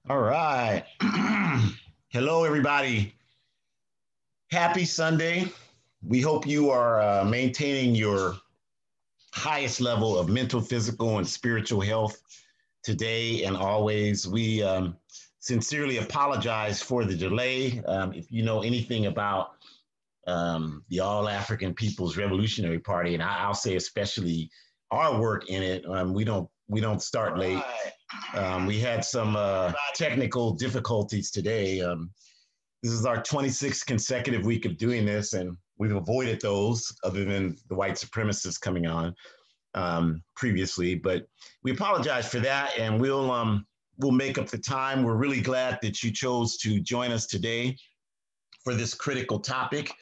All right. Hello, everybody. Happy Sunday. We hope you are maintaining your highest level of mental, physical, and spiritual health today and always. We sincerely apologize for the delay. If you know anything about the All African People's Revolutionary Party, and I'll say especially our work in it, we don't start late. We had some technical difficulties today. This is our 26th consecutive week of doing this, and we've avoided those other than the white supremacists coming on previously. But we apologize for that, and we'll make up the time. We're really glad that you chose to join us today for this critical topic.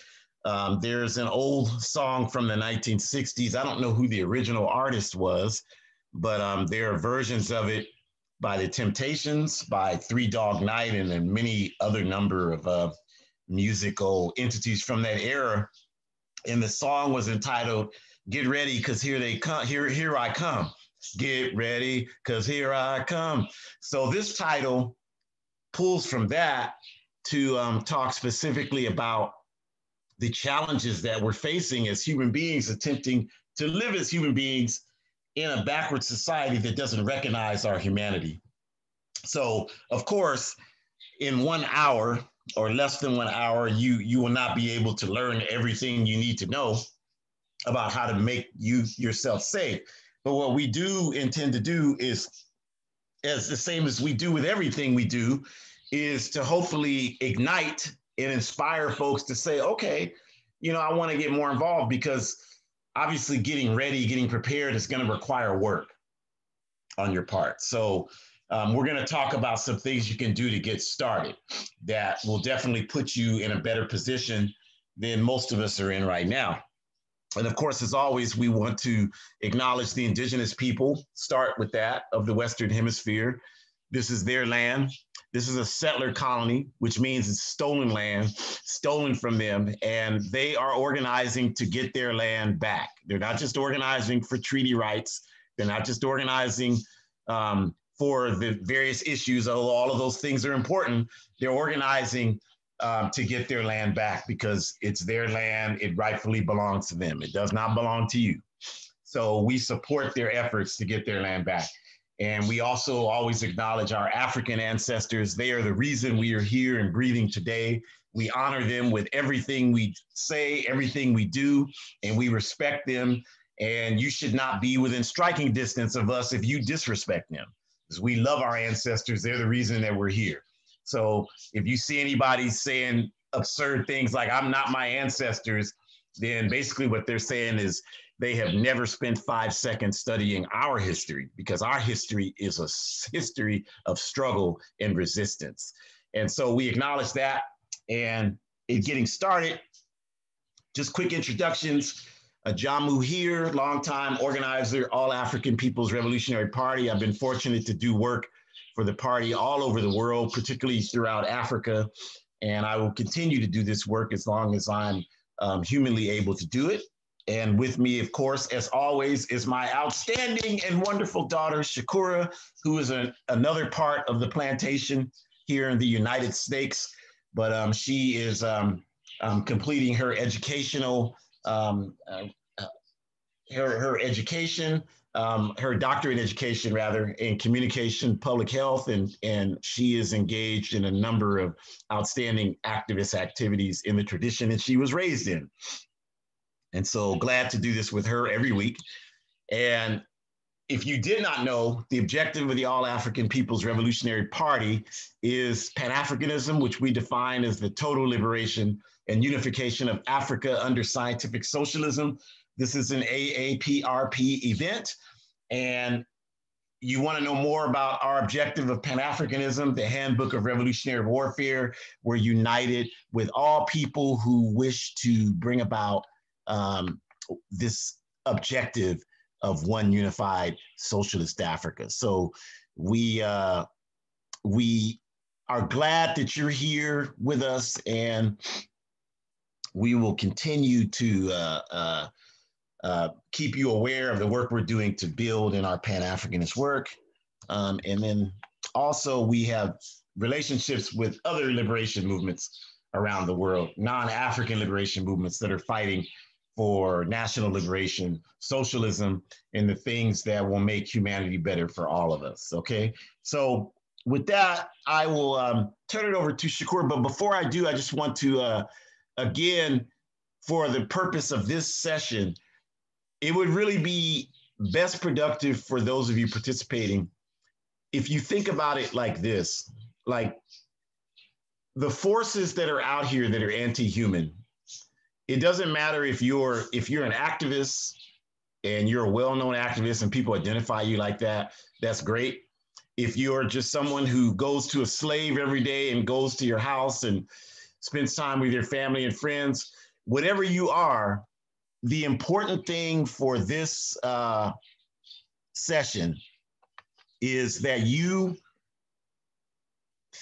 There's an old song from the 1960s. I don't know who the original artist was, but there are versions of it by the Temptations, by Three Dog Night, and then many other number of musical entities from that era. And the song was entitled "Get Ready, 'Cause Here They Come." Here I come. Get ready, 'cause here I come. So this title pulls from that to talk specifically about the challenges that we're facing as human beings attempting to live as human beings in a backward society that doesn't recognize our humanity. So, of course, in 1 hour or less than 1 hour, you will not be able to learn everything you need to know about how to make yourself safe. But what we do intend to do is, as the same as we do with everything we do, is to hopefully ignite and inspire folks to say, okay, I want to get more involved because obviously getting ready, getting prepared is going to require work on your part. So we're going to talk about some things you can do to get started that will definitely put you in a better position than most of us are in right now. And of course, as always, we want to acknowledge the indigenous people, start with that, of the Western Hemisphere. This is their land. This is a settler colony, which means it's stolen land, stolen from them, and they are organizing to get their land back. They're not just organizing for treaty rights. They're not just organizing for the various issues, although all of those things are important. They're organizing to get their land back because it's their land. It rightfully belongs to them. It does not belong to you. So we support their efforts to get their land back. And we also always acknowledge our African ancestors. They are the reason we are here and breathing today. We honor them with everything we say, everything we do, and we respect them. And you should not be within striking distance of us if you disrespect them, because we love our ancestors. They're the reason that we're here. So if you see anybody saying absurd things like "I'm not my ancestors," then basically what they're saying is they have never spent 5 seconds studying our history, because our history is a history of struggle and resistance. And so we acknowledge that. And in getting started, just quick introductions. Jamu here, longtime organizer, All African People's Revolutionary Party. I've been fortunate to do work for the party all over the world, particularly throughout Africa. And I will continue to do this work as long as I'm humanly able to do it. And with me, of course, as always, is my outstanding and wonderful daughter, Shakura, who is another part of the plantation here in the United States. But she is completing her educational, her education, her doctorate in education, rather, in communication, public health, and she is engaged in a number of outstanding activist activities in the tradition that she was raised in. And so glad to do this with her every week. And if you did not know, the objective of the All African People's Revolutionary Party is Pan-Africanism, which we define as the total liberation and unification of Africa under scientific socialism. This is an AAPRP event. And you want to know more about our objective of Pan-Africanism, the Handbook of Revolutionary Warfare. We're united with all people who wish to bring about this objective of one unified socialist Africa. So we are glad that you're here with us, and we will continue to keep you aware of the work we're doing to build in our Pan-Africanist work. And then also we have relationships with other liberation movements around the world, non-African liberation movements that are fighting for national liberation, socialism, and the things that will make humanity better for all of us. Okay, so with that, I will turn it over to Shakur. But before I do, I just want to, again, for the purpose of this session, it would really be best productive for those of you participating if you think about it like this, like the forces that are out here that are anti-human, it doesn't matter if you're an activist and you're a well-known activist and people identify you like that, that's great. If you're just someone who goes to a slave every day and goes to your house and spends time with your family and friends, whatever you are, the important thing for this session is that you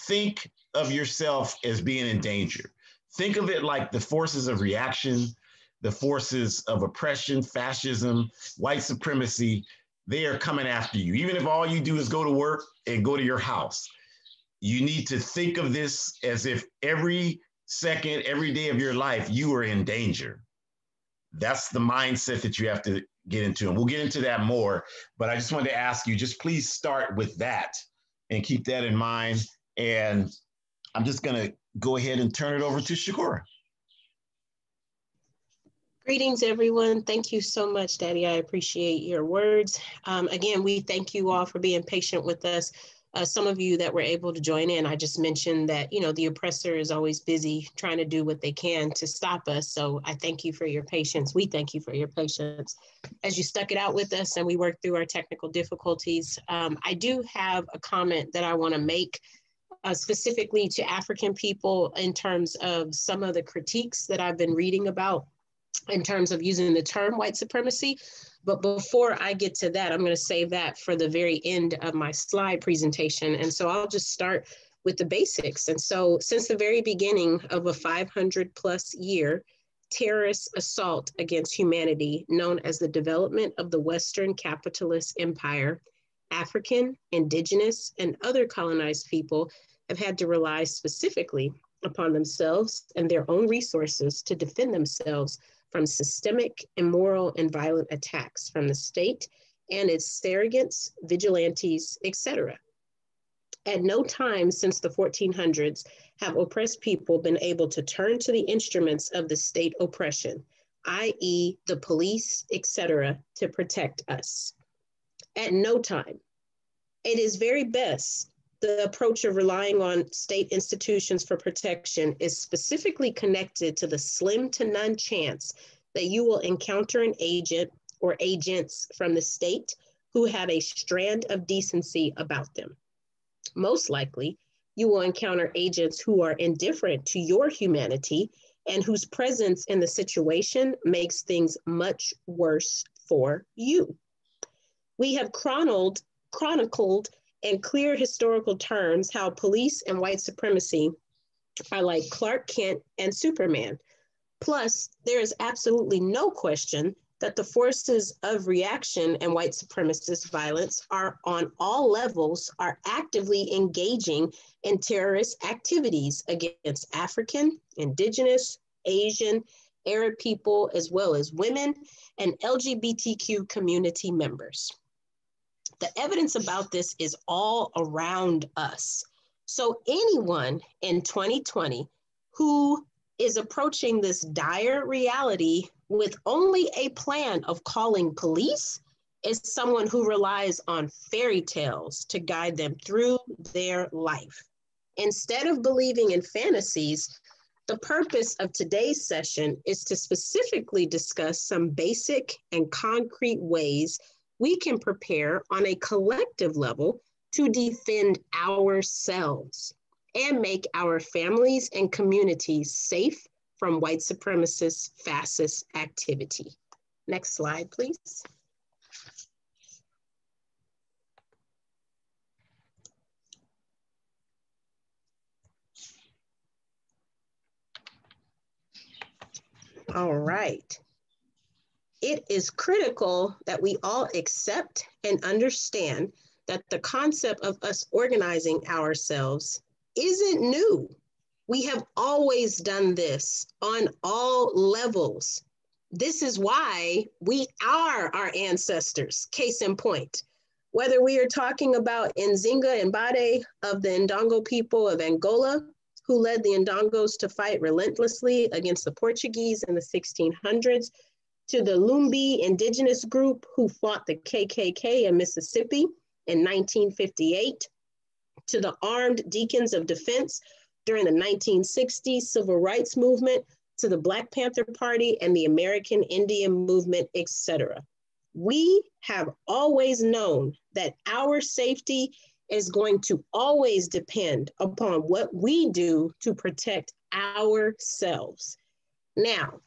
think of yourself as being in danger. Think of it like the forces of reaction, the forces of oppression, fascism, white supremacy. They are coming after you. Even if all you do is go to work and go to your house, you need to think of this as if every second, every day of your life, you are in danger. That's the mindset that you have to get into. And we'll get into that more. But I just wanted to ask you, just please start with that and keep that in mind. And I'm just going to go ahead and turn it over to Shakur. Greetings, everyone. Thank you so much, Daddy. I appreciate your words. Again, we thank you all for being patient with us. Some of you that were able to join in, I just mentioned that, you know, the oppressor is always busy trying to do what they can to stop us. So I thank you for your patience. We thank you for your patience as you stuck it out with us and we worked through our technical difficulties. I do have a comment that I want to make specifically to African people in terms of some of the critiques that I've been reading about in terms of using the term white supremacy. But before I get to that, I'm going to save that for the very end of my slide presentation. And so I'll just start with the basics. And so since the very beginning of a 500+ year terrorist assault against humanity known as the development of the Western capitalist empire, African, indigenous, and other colonized people have had to rely specifically upon themselves and their own resources to defend themselves from systemic, immoral, and violent attacks from the state and its surrogates, vigilantes, etc. At no time since the 1400s have oppressed people been able to turn to the instruments of the state oppression, i.e. the police, etc., to protect us. At no time. It is very best the approach of relying on state institutions for protection is specifically connected to the slim to none chance that you will encounter an agent or agents from the state who have a strand of decency about them. Most likely, you will encounter agents who are indifferent to your humanity and whose presence in the situation makes things much worse for you. We have chronicled in clear historical terms how police and white supremacy are like Clark Kent and Superman. Plus, there is absolutely no question that the forces of reaction and white supremacist violence are on all levels are actively engaging in terrorist activities against African, indigenous, Asian, Arab people, as well as women and LGBTQ community members. The evidence about this is all around us. So anyone in 2020 who is approaching this dire reality with only a plan of calling police is someone who relies on fairy tales to guide them through their life. Instead of believing in fantasies, the purpose of today's session is to specifically discuss some basic and concrete ways we can prepare on a collective level to defend ourselves and make our families and communities safe from white supremacist, fascist activity. Next slide, please. All right. It is critical that we all accept and understand that the concept of us organizing ourselves isn't new. We have always done this on all levels. This is why we are our ancestors, case in point. Whether we are talking about Nzinga and Bade of the Ndongo people of Angola, who led the Ndongos to fight relentlessly against the Portuguese in the 1600s, to the Lumbi indigenous group who fought the KKK in Mississippi in 1958, to the armed deacons of defense during the 1960s civil rights movement, to the Black Panther Party and the American Indian movement, etc. We have always known that our safety is going to always depend upon what we do to protect ourselves. Now,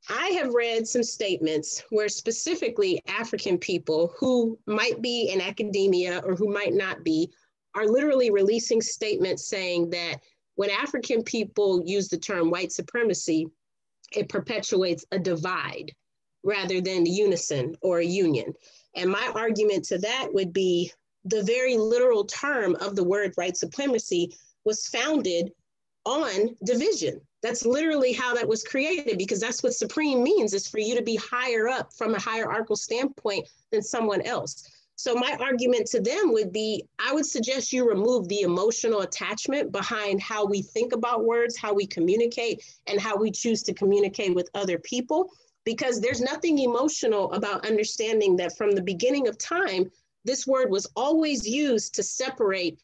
I have read some statements where specifically African people who might be in academia or who might not be are literally releasing statements saying that when African people use the term white supremacy, it perpetuates a divide rather than unison or a union. And my argument to that would be the very literal term of the word white supremacy was founded on division. That's literally how that was created, because that's what supreme means, is for you to be higher up from a hierarchical standpoint than someone else. So my argument to them would be, I would suggest you remove the emotional attachment behind how we think about words, how we communicate, and how we choose to communicate with other people, because there's nothing emotional about understanding that from the beginning of time, this word was always used to separate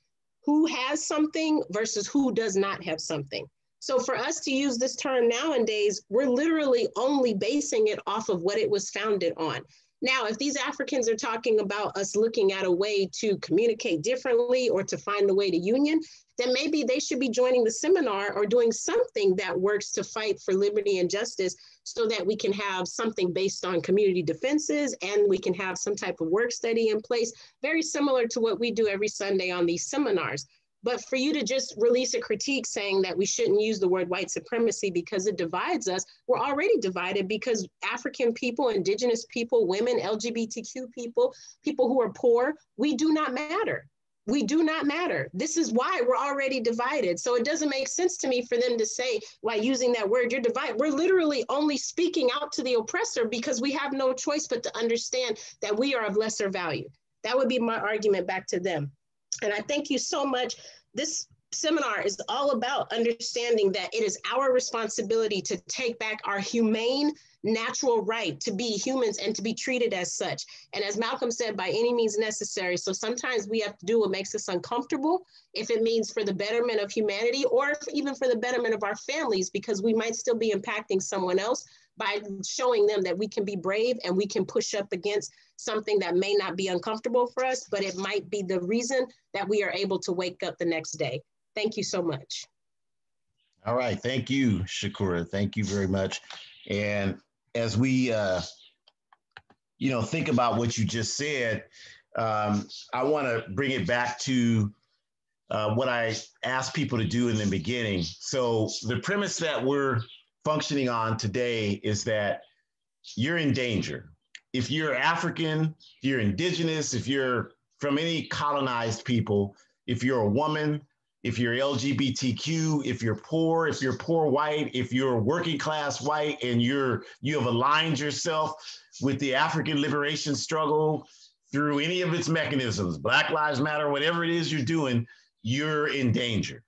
who has something versus who does not have something. So for us to use this term nowadays, we're literally only basing it off of what it was founded on. Now, if these Africans are talking about us looking at a way to communicate differently or to find a way to union, then maybe they should be joining the seminar or doing something that works to fight for liberty and justice so that we can have something based on community defenses and we can have some type of work study in place, very similar to what we do every Sunday on these seminars. But for you to just release a critique saying that we shouldn't use the word white supremacy because it divides us, we're already divided because African people, indigenous people, women, LGBTQ people, people who are poor, we do not matter. We do not matter. This is why we're already divided. So it doesn't make sense to me for them to say, by using that word, you're divided. We're literally only speaking out to the oppressor because we have no choice but to understand that we are of lesser value. That would be my argument back to them. And I thank you so much. This seminar is all about understanding that it is our responsibility to take back our humane, natural right to be humans and to be treated as such. And as Malcolm said, by any means necessary. So sometimes we have to do what makes us uncomfortable, if it means for the betterment of humanity or even for the betterment of our families, because we might still be impacting someone else by showing them that we can be brave and we can push up against something that may not be uncomfortable for us, but it might be the reason that we are able to wake up the next day. Thank you so much. All right. Thank you, Shakura. Thank you very much. And as we, think about what you just said, I want to bring it back to what I asked people to do in the beginning. So the premise that we're functioning on today is that you're in danger. If you're African, if you're indigenous, if you're from any colonized people, if you're a woman, if you're LGBTQ, if you're poor white, if you're working class white, and you have aligned yourself with the African liberation struggle through any of its mechanisms, Black Lives Matter, whatever it is you're doing, you're in danger.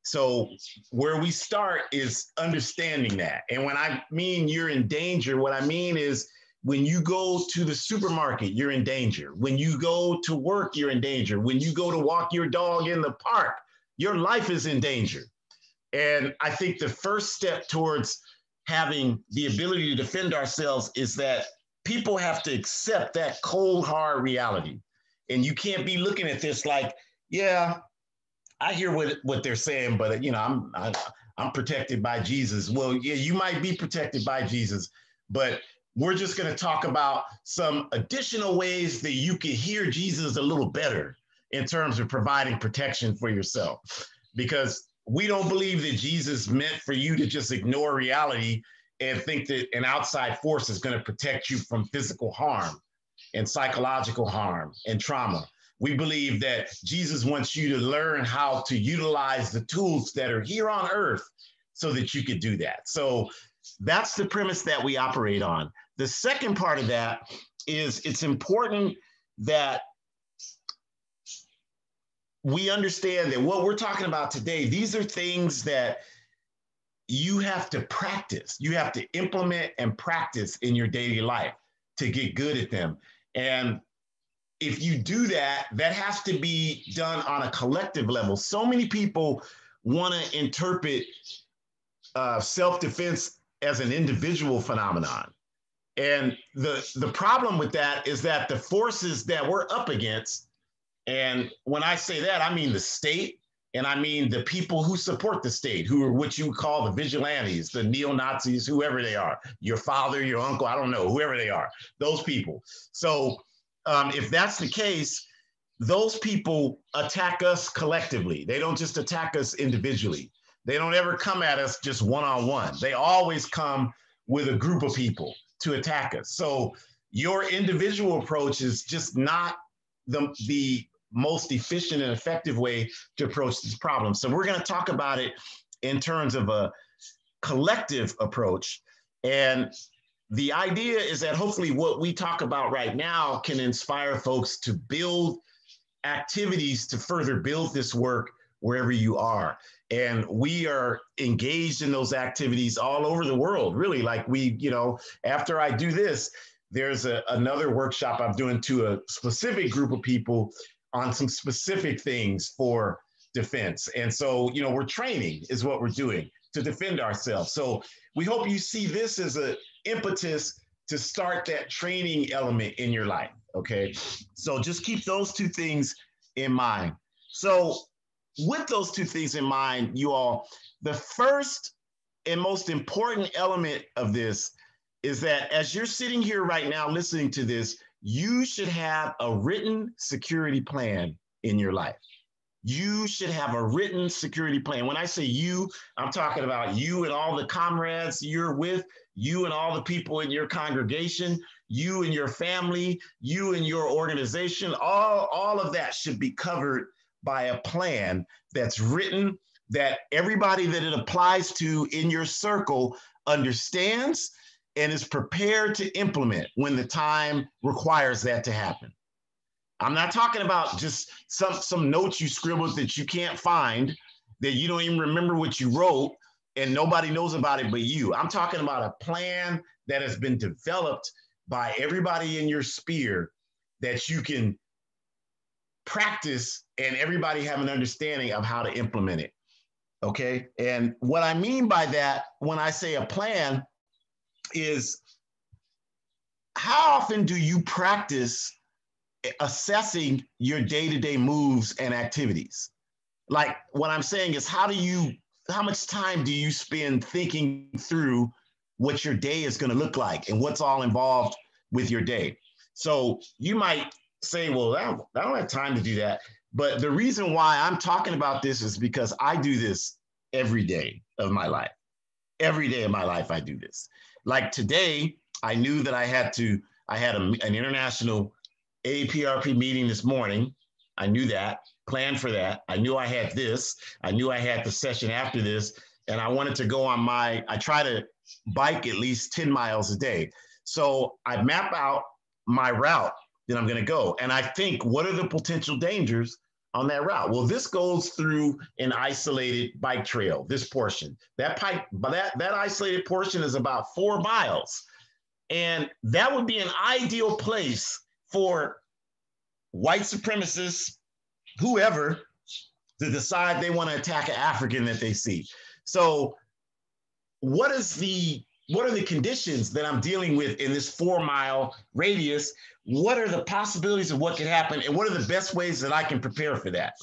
So where we start is understanding that. And when I mean you're in danger, what I mean is when you go to the supermarket, you're in danger. When you go to work, you're in danger. When you go to walk your dog in the park, your life is in danger. And I think the first step towards having the ability to defend ourselves is that people have to accept that cold, hard reality. And you can't be looking at this like, yeah, I hear what they're saying, but I'm protected by Jesus. Well, yeah, you might be protected by Jesus, but we're just going to talk about some additional ways that you can hear Jesus a little better in terms of providing protection for yourself, because we don't believe that Jesus meant for you to just ignore reality and think that an outside force is going to protect you from physical harm and psychological harm and trauma. We believe that Jesus wants you to learn how to utilize the tools that are here on earth so that you could do that. So that's the premise that we operate on. The second part of that is it's important that we understand that what we're talking about today, these are things that you have to practice. You have to implement and practice in your daily life to get good at them. And if you do that, that has to be done on a collective level. So many people want to interpret self-defense as an individual phenomenon. And the problem with that is that the forces that we're up against, and when I say that, I mean the state, and I mean the people who support the state, who are what you call the vigilantes, the neo-Nazis, whoever they are, your father, your uncle, I don't know, whoever they are, those people. So if that's the case, those people attack us collectively. They don't just attack us individually. They don't ever come at us just one-on-one. They always come with a group of people to attack us. So your individual approach is just not the most efficient and effective way to approach this problem. So we're going to talk about it in terms of a collective approach. And the idea is that hopefully what we talk about right now can inspire folks to build activities to further build this work wherever you are. And we are engaged in those activities all over the world, really. Like after I do this, there's another workshop I'm doing to a specific group of people on some specific things for defense. And so, we're training is what we're doing to defend ourselves. So we hope you see this as an impetus to start that training element in your life, okay? So just keep those two things in mind. So with those two things in mind, you all, the first and most important element of this is that as you're sitting here right now listening to this, you should have a written security plan in your life. You should have a written security plan. When I say you, I'm talking about you and all the comrades you're with, you and all the people in your congregation, you and your family, you and your organization. All of that should be covered by a plan that's written, that everybody that it applies to in your circle understands and is prepared to implement when the time requires that to happen. I'm not talking about just some notes you scribbled that you can't find, that you don't even remember what you wrote and nobody knows about it but you. I'm talking about a plan that has been developed by everybody in your sphere that you can practice and everybody have an understanding of how to implement it. Okay. And what I mean by that, when I say a plan, is how often do you practice assessing your day-to-day moves and activities? Like what I'm saying is how much time do you spend thinking through what your day is going to look like and what's all involved with your day? So you might say, well, I don't have time to do that. But the reason why I'm talking about this is because I do this every day of my life. Every day of my life, I do this. Like today, I knew that I had an international APRP meeting this morning. I knew that, planned for that. I knew I had this. I knew I had the session after this. And I wanted to go on I try to bike at least 10 miles a day. So I map out my route that I'm going to go. And I think, what are the potential dangers on that route? Well, this goes through an isolated bike trail, this portion. That isolated portion is about 4 miles. And that would be an ideal place for white supremacists, whoever, to decide they want to attack an African that they see. So what are the conditions that I'm dealing with in this 4-mile radius? What are the possibilities of what could happen? And what are the best ways that I can prepare for that?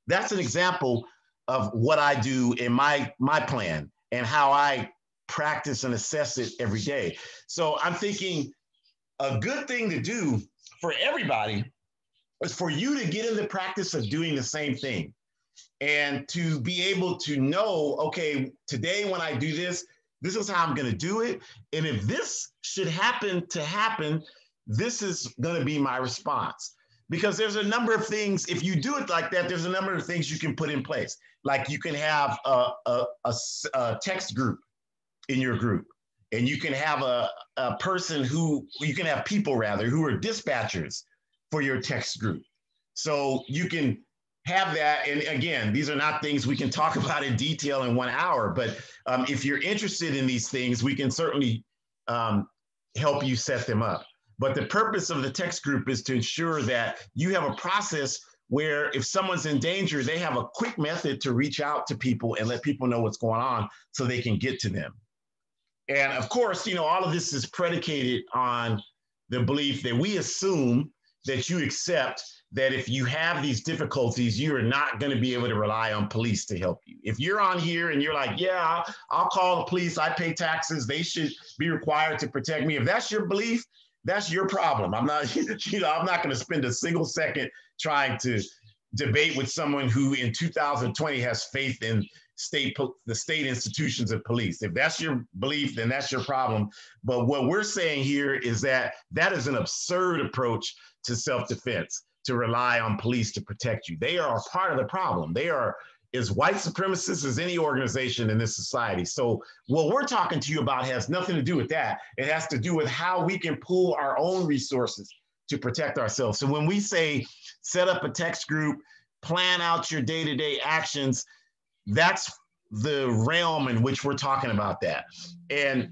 That's an example of what I do in my plan and how I practice and assess it every day. So I'm thinking a good thing to do for everybody is for you to get in the practice of doing the same thing and to be able to know, okay, today when I do this, this is how I'm going to do it. And if this should happen, this is going to be my response. Because there's a number of things, if you do it like that, there's a number of things you can put in place. Like you can have a text group in your group, and you can have a person who, you can have people rather, who are dispatchers for your text group. So you can have that. And again, these are not things we can talk about in detail in 1 hour, but if you're interested in these things, we can certainly help you set them up. But the purpose of the text group is to ensure that you have a process where if someone's in danger, they have a quick method to reach out to people and let people know what's going on so they can get to them. And of course, you know, all of this is predicated on the belief that we assume that you accept that if you have these difficulties, you are not going to be able to rely on police to help you. If you're on here and you're like, yeah, I'll call the police, I pay taxes, they should be required to protect me. If that's your belief, that's your problem. I'm not, you know, I'm not going to spend a single second trying to debate with someone who in 2020 has faith in the state institutions of police. If that's your belief, then that's your problem. But what we're saying here is that that is an absurd approach to self-defense, to rely on police to protect you. They are a part of the problem. They are as white supremacists as any organization in this society. So what we're talking to you about has nothing to do with that. It has to do with how we can pool our own resources to protect ourselves. So when we say set up a text group, plan out your day-to-day actions, that's the realm in which we're talking about that. And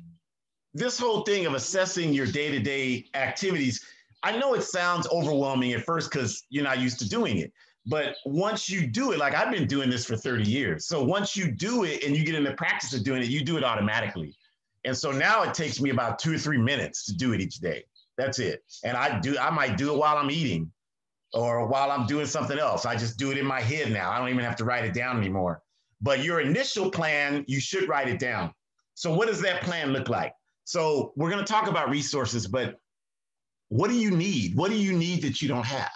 this whole thing of assessing your day-to-day activities, I know it sounds overwhelming at first because you're not used to doing it. But once you do it, like I've been doing this for 30 years. So once you do it and you get in the practice of doing it, you do it automatically. And so now it takes me about 2 or 3 minutes to do it each day. That's it. And I might do it while I'm eating or while I'm doing something else. I just do it in my head now. I don't even have to write it down anymore. But your initial plan, you should write it down. So what does that plan look like? So we're going to talk about resources, but what do you need? What do you need that you don't have?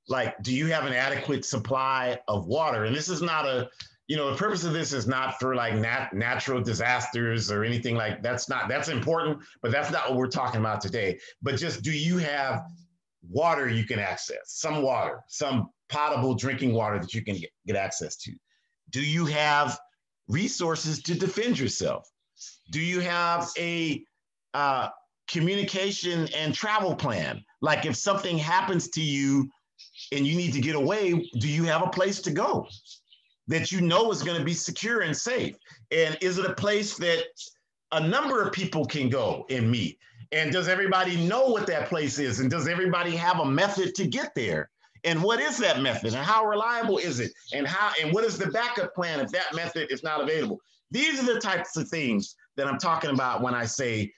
Like, do you have an adequate supply of water? And this is not a, you know, the purpose of this is not for like natural disasters or anything like that's important, but that's not what we're talking about today. But just, do you have water you can access? Some water, some potable drinking water that you can get access to? Do you have resources to defend yourself? Do you have a communication and travel plan? Like if something happens to you and you need to get away, do you have a place to go that you know is going to be secure and safe? And is it a place that a number of people can go and meet? And does everybody know what that place is? And does everybody have a method to get there? And what is that method? And how reliable is it? And what is the backup plan if that method is not available? These are the types of things that I'm talking about when I say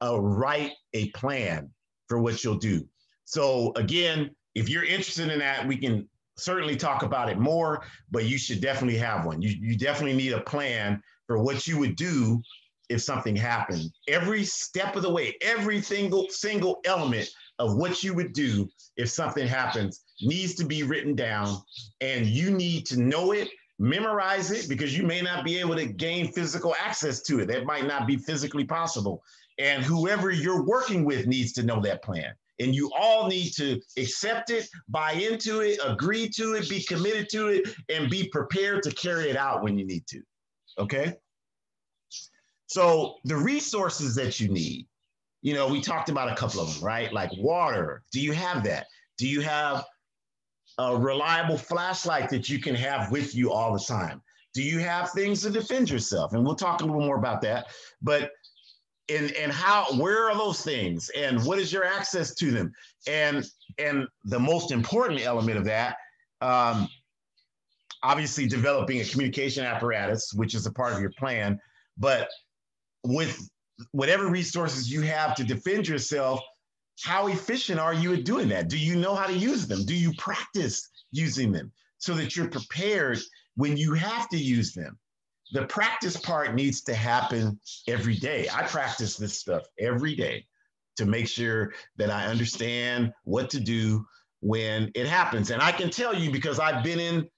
write a plan for what you'll do. So again, if you're interested in that, we can certainly talk about it more, but you should definitely have one. You definitely need a plan for what you would do if something happened. Every step of the way, every single element of what you would do if something happens needs to be written down, and you need to know it, memorize it, because you may not be able to gain physical access to it. That might not be physically possible. And whoever you're working with needs to know that plan. And you all need to accept it, buy into it, agree to it, be committed to it, and be prepared to carry it out when you need to, okay? So the resources that you need, you know, we talked about a couple of them, right? Like water, do you have that? Do you have a reliable flashlight that you can have with you all the time? Do you have things to defend yourself? And we'll talk a little more about that, but where are those things, and what is your access to them? And the most important element of that, obviously developing a communication apparatus, which is a part of your plan, but with whatever resources you have to defend yourself, how efficient are you at doing that? Do you know how to use them? Do you practice using them so that you're prepared when you have to use them? The practice part needs to happen every day. I practice this stuff every day to make sure that I understand what to do when it happens. And I can tell you, because I've been in,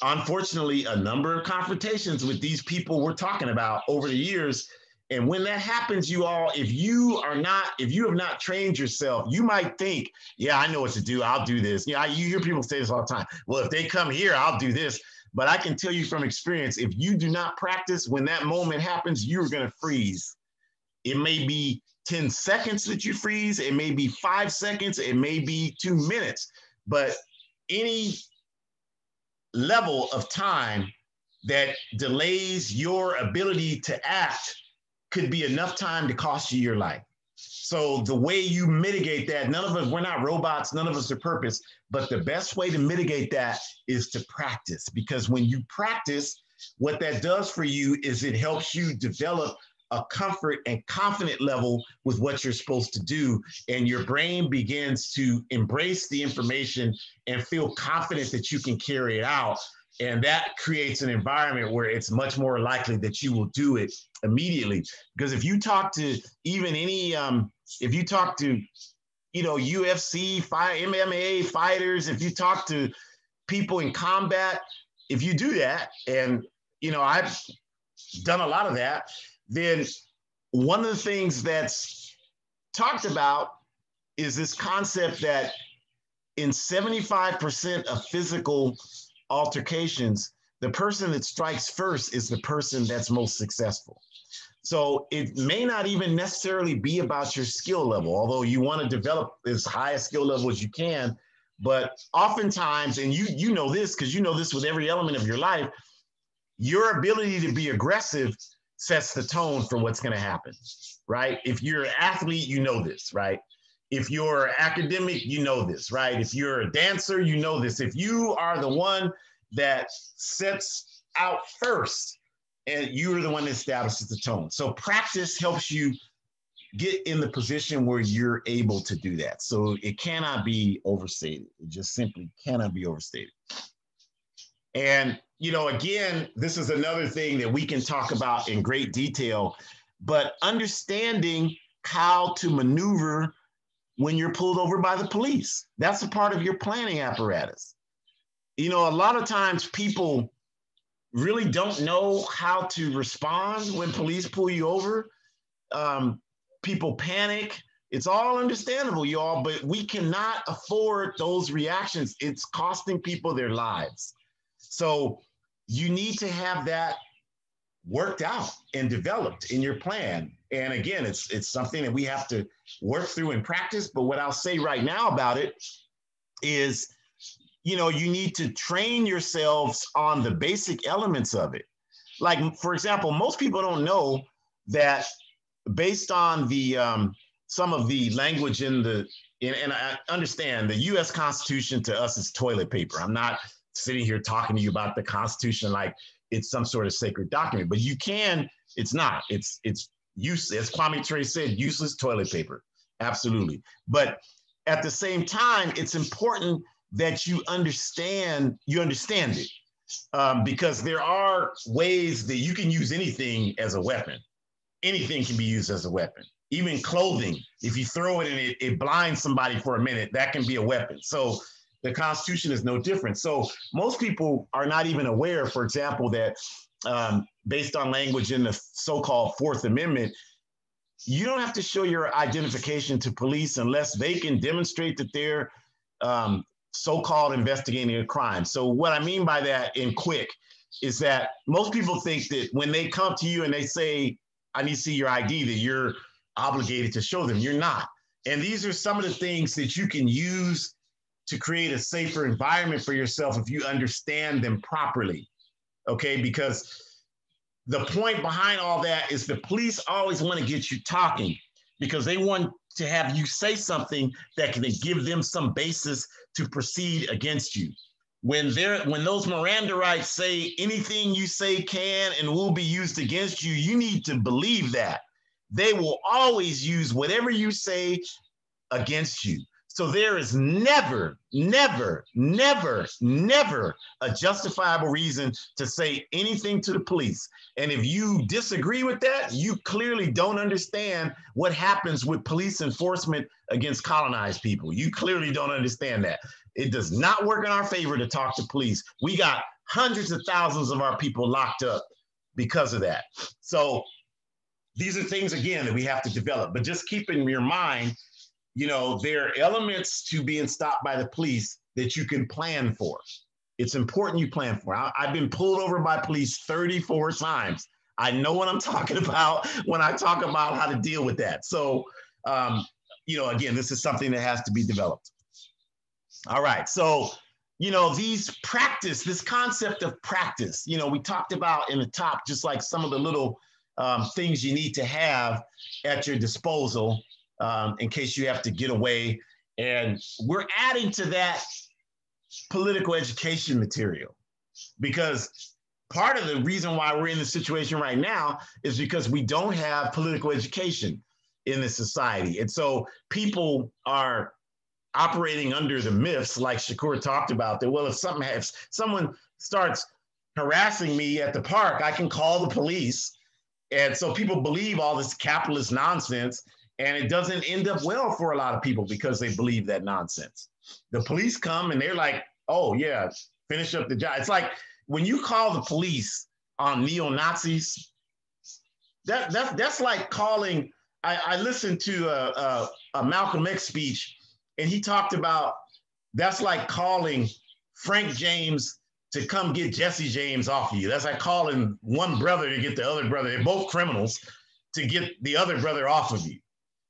unfortunately, a number of confrontations with these people we're talking about over the years. And when that happens, you all, if you have not trained yourself, you might think, yeah, I know what to do. I'll do this. Yeah, you hear people say this all the time. Well, if they come here, I'll do this. But I can tell you from experience, if you do not practice, when that moment happens, you're going to freeze. It may be 10 seconds that you freeze. It may be 5 seconds. It may be 2 minutes. But any level of time that delays your ability to act could be enough time to cost you your life. So the way you mitigate that, none of us, we're not robots, none of us are perfect, but the best way to mitigate that is to practice. Because when you practice, what that does for you is it helps you develop a comfort and confident level with what you're supposed to do. And your brain begins to embrace the information and feel confident that you can carry it out. And that creates an environment where it's much more likely that you will do it immediately. Because if you talk to even any, if you talk to, UFC, MMA fighters, if you talk to people in combat, if you do that, and, I've done a lot of that, then one of the things that's talked about is this concept that in 75% of physical altercations, the person that strikes first is the person that's most successful. So it may not even necessarily be about your skill level, although you want to develop as high a skill level as you can. But oftentimes, and you know this because you know this with every element of your life, your ability to be aggressive sets the tone for what's going to happen, right? If you're an athlete, you know this, right? If you're academic, you know this, right? If you're a dancer, you know this. If you are the one that sets out first, and you're the one that establishes the tone. So practice helps you get in the position where you're able to do that. So it cannot be overstated. It just simply cannot be overstated. And, again, this is another thing that we can talk about in great detail, but understanding how to maneuver when you're pulled over by the police. That's a part of your planning apparatus. A lot of times people really don't know how to respond when police pull you over. People panic. It's all understandable, y'all, but we cannot afford those reactions. It's costing people their lives. So you need to have that worked out and developed in your plan. And again, it's something that we have to work through in practice. But what I'll say right now about it is, you need to train yourselves on the basic elements of it. Like, for example, most people don't know that based on the some of the language and I understand the U.S. Constitution to us is toilet paper. I'm not sitting here talking to you about the Constitution like it's some sort of sacred document, but it's not. It's useless. As Kwame Ture said, useless toilet paper. Absolutely. But at the same time, it's important that you understand it, because there are ways that you can use anything as a weapon. Anything can be used as a weapon. Even clothing, if you throw it and it blinds somebody for a minute, that can be a weapon. So the Constitution is no different. So most people are not even aware, for example, that based on language in the so-called Fourth Amendment, you don't have to show your identification to police unless they can demonstrate that they're so-called investigating a crime. So what I mean by that in quick is that most people think that when they come to you and they say, I need to see your ID, that you're obligated to show them. You're not. And these are some of the things that you can use to create a safer environment for yourself if you understand them properly. Okay, because the point behind all that is the police always want to get you talking because they want to have you say something that can give them some basis to proceed against you. When those Miranda rights say anything you say can and will be used against you, you need to believe that. They will always use whatever you say against you. So there is never, never, never, never a justifiable reason to say anything to the police. And if you disagree with that, you clearly don't understand what happens with police enforcement against colonized people. You clearly don't understand that. It does not work in our favor to talk to police. We got hundreds of thousands of our people locked up because of that. So these are things, again, that we have to develop. But just keep in your mind, there are elements to being stopped by the police that you can plan for. It's important you plan for. I've been pulled over by police 34 times. I know what I'm talking about when I talk about how to deal with that. So, again, this is something that has to be developed. All right. So, this concept of practice, we talked about in the top, just like some of the little things you need to have at your disposal in case you have to get away. And we're adding to that political education material, because part of the reason why we're in this situation right now is because we don't have political education in this society. And so people are operating under the myths, like Shakur talked about, that, well, if someone starts harassing me at the park, I can call the police. And so people believe all this capitalist nonsense, and it doesn't end up well for a lot of people because they believe that nonsense. The police come and they're like, oh yeah, finish up the job. It's like when you call the police on neo-Nazis, that's like calling, I listened to a Malcolm X speech, and he talked about, that's like calling Frank James to come get Jesse James off of you. That's like calling one brother to get the other brother. They're both criminals, to get the other brother off of you.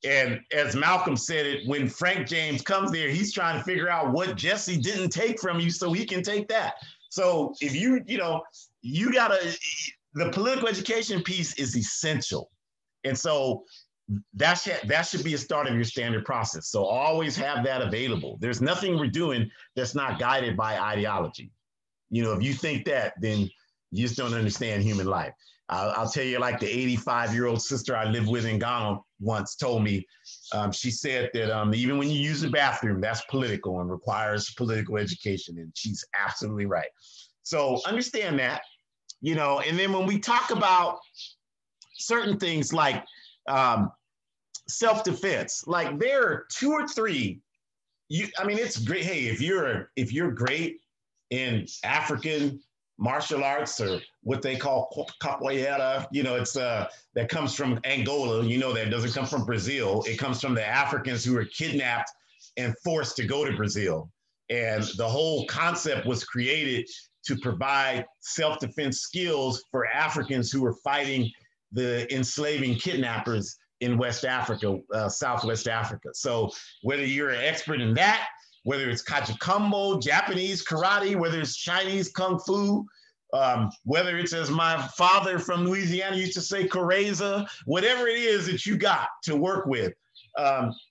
And as Malcolm said it, when Frank James comes there, he's trying to figure out what Jesse didn't take from you so he can take that. So if the political education piece is essential. And so that should be a start of your standard process. So always have that available. There's nothing we're doing that's not guided by ideology. If you think that, then you just don't understand human life. I'll tell you, like the 85-year-old sister I lived with in Ghana once told me, she said that even when you use the bathroom, that's political and requires political education. And she's absolutely right. So understand that, and then when we talk about certain things like self-defense, like there are 2 or 3, it's great. Hey, if you're great in African martial arts, or what they call capoeira, it's that comes from Angola, that doesn't come from Brazil. It comes from the Africans who were kidnapped and forced to go to Brazil. And the whole concept was created to provide self-defense skills for Africans who were fighting the enslaving kidnappers in West Africa, Southwest Africa. So whether you're an expert in that, whether it's kajukenbo, Japanese karate, whether it's Chinese kung fu, whether it's, as my father from Louisiana used to say, Careza, whatever it is that you got to work with,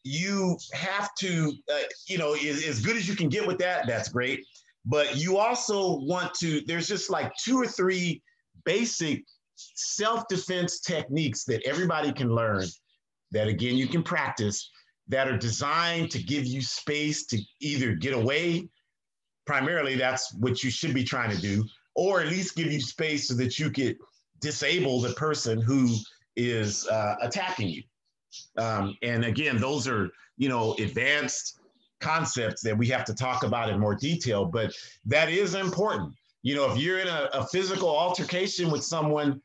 you have to, as good as you can get with that, that's great. But you also want to, there's just like 2 or 3 basic self-defense techniques that everybody can learn, that again, you can practice, that are designed to give you space to either get away, primarily that's what you should be trying to do, or at least give you space so that you could disable the person who is attacking you. And again, those are, advanced concepts that we have to talk about in more detail, but that is important. If you're in a physical altercation with someone,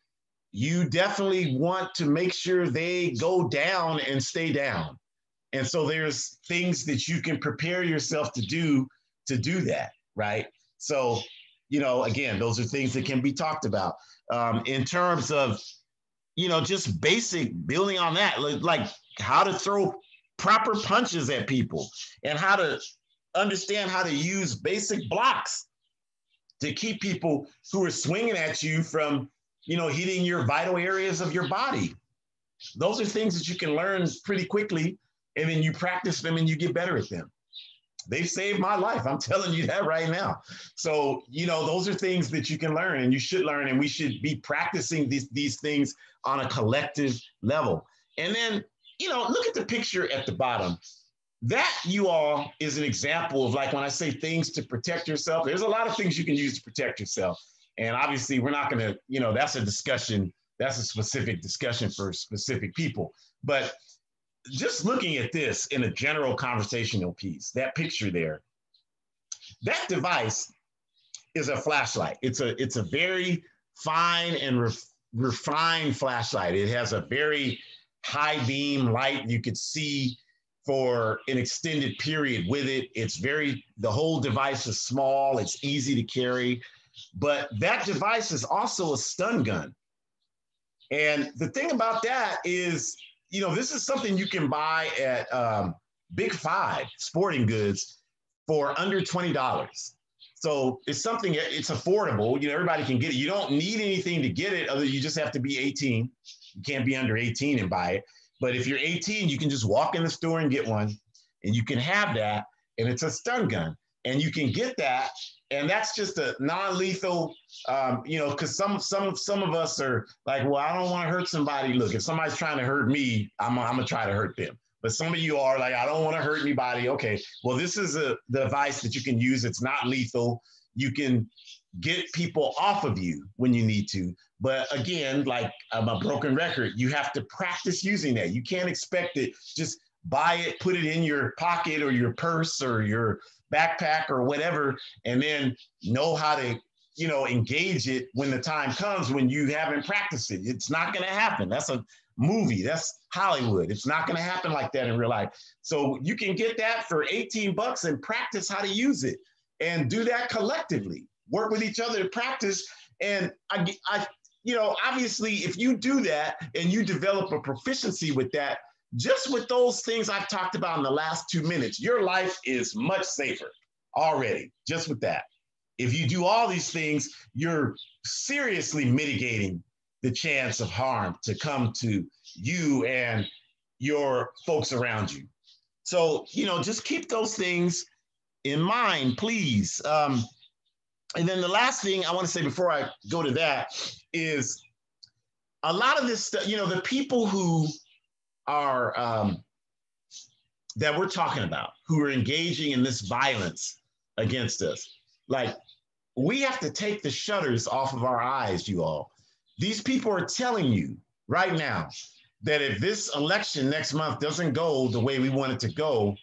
you definitely want to make sure they go down and stay down. And so there's things that you can prepare yourself to do that, right? So, again, those are things that can be talked about in terms of, just basic building on that, like how to throw proper punches at people and how to understand how to use basic blocks to keep people who are swinging at you from, hitting your vital areas of your body. Those are things that you can learn pretty quickly, and then you practice them and you get better at them. They've saved my life. I'm telling you that right now. So, those are things that you can learn and you should learn, and we should be practicing these things on a collective level. And then, look at the picture at the bottom. That, you all, is an example of, like, when I say things to protect yourself, there's a lot of things you can use to protect yourself. And obviously we're not going to, that's a discussion, that's a specific discussion for specific people. But just looking at this in a general conversational piece, that picture there, that device is a flashlight. It's a very fine and refined flashlight. It has a very high beam light you could see for an extended period with it. The whole device is small, it's easy to carry, but that device is also a stun gun. And the thing about that is, this is something you can buy at Big Five Sporting Goods for under $20. So it's affordable. Everybody can get it. You don't need anything to get it, other you just have to be 18. You can't be under 18 and buy it. But if you're 18, you can just walk in the store and get one, and you can have that, and it's a stun gun. And you can get that, and that's just a non-lethal, because some of us are like, well, I don't want to hurt somebody. Look, if somebody's trying to hurt me, I'm gonna try to hurt them. But some of you are like, I don't want to hurt anybody. Okay, well, this is a device that you can use. It's not lethal. You can get people off of you when you need to. But again, like I'm a broken record, you have to practice using that. You can't expect it. Just buy it, put it in your pocket or your purse or your backpack or whatever, and then know how to, engage it when the time comes when you haven't practiced it. It's not going to happen. That's a movie. That's Hollywood. It's not going to happen like that in real life. So you can get that for $18 and practice how to use it, and do that collectively. Work with each other to practice. And obviously, if you do that and you develop a proficiency with that, just with those things I've talked about in the last 2 minutes, your life is much safer already, just with that. If you do all these things, you're seriously mitigating the chance of harm to come to you and your folks around you. So, just keep those things in mind, please. And then the last thing I want to say before I go to that is a lot of this stuff, the people who are that we're talking about, who are engaging in this violence against us, like, we have to take the shutters off of our eyes, you all. These people are telling you right now that if this election next month doesn't go the way we want it to go,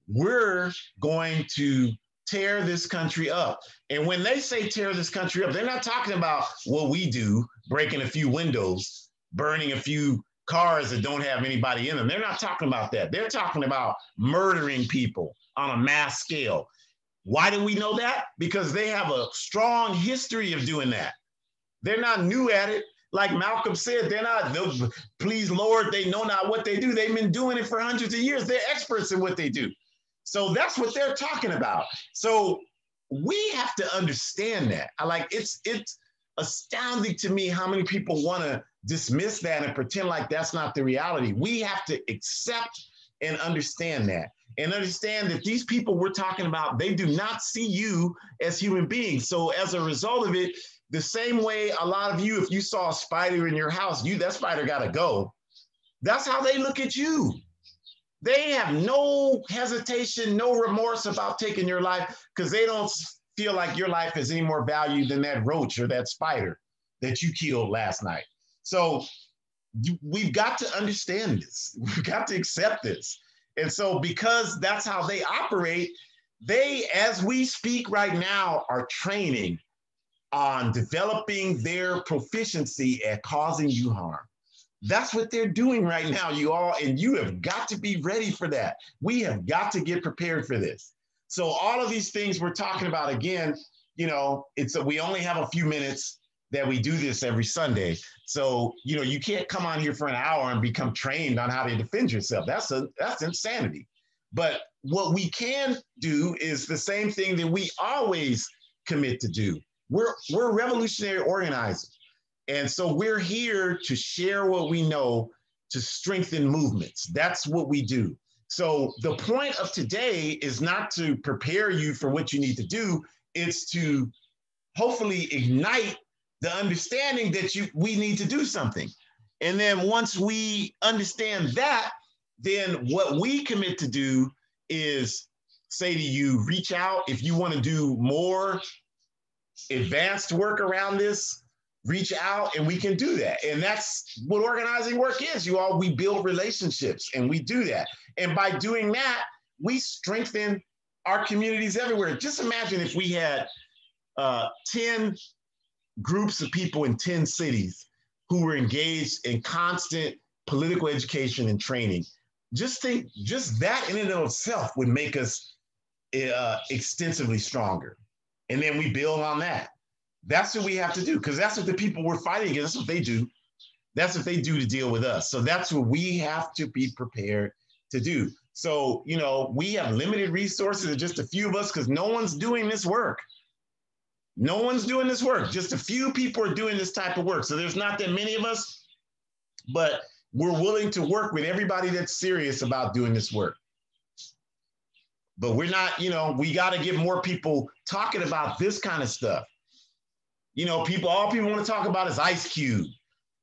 we're going to tear this country up. And when they say tear this country up, they're not talking about what we do, breaking a few windows, burning a few cars that don't have anybody in them. They're not talking about that. They're talking about murdering people on a mass scale. Why do we know that? Because they have a strong history of doing that. They're not new at it. Like Malcolm said, please, Lord, they know not what they do. They've been doing it for hundreds of years. They're experts in what they do. So that's what they're talking about. So we have to understand that. It's astounding to me how many people want to dismiss that and pretend like that's not the reality. We have to accept and understand that. And understand that these people we're talking about, they do not see you as human beings. So as a result of it, the same way a lot of you, if you saw a spider in your house, that spider got to go. That's how they look at you. They have no hesitation, no remorse about taking your life, because they don't feel like your life has any more value than that roach or that spider that you killed last night. So we've got to understand this. We've got to accept this. And so because that's how they operate, they, as we speak right now, are training on developing their proficiency at causing you harm. That's what they're doing right now, you all, and you have got to be ready for that. We have got to get prepared for this. So all of these things we're talking about, again, we only have a few minutes that we do this every Sunday. So, you can't come on here for an hour and become trained on how to defend yourself. That's insanity. But what we can do is the same thing that we always commit to do. We're revolutionary organizers. And so we're here to share what we know to strengthen movements. That's what we do. So the point of today is not to prepare you for what you need to do. It's to hopefully ignite the understanding that we need to do something. And then once we understand that, then what we commit to do is say to you, reach out. If you want to do more advanced work around this, reach out and we can do that. And that's what organizing work is, you all. We build relationships and we do that. And by doing that, we strengthen our communities everywhere. Just imagine if we had 10 groups of people in 10 cities who were engaged in constant political education and training. Just think, just that in and of itself would make us extensively stronger. And then we build on that. That's what we have to do, because that's what the people we're fighting against, that's what they do. That's what they do to deal with us. So that's what we have to be prepared to do. So, you know, we have limited resources, just a few of us, because no one's doing this work. No one's doing this work. Just a few people are doing this type of work. So there's not that many of us, but we're willing to work with everybody that's serious about doing this work. But we're not, you know, we got to get more people talking about this kind of stuff. You know, all people want to talk about is Ice Cube.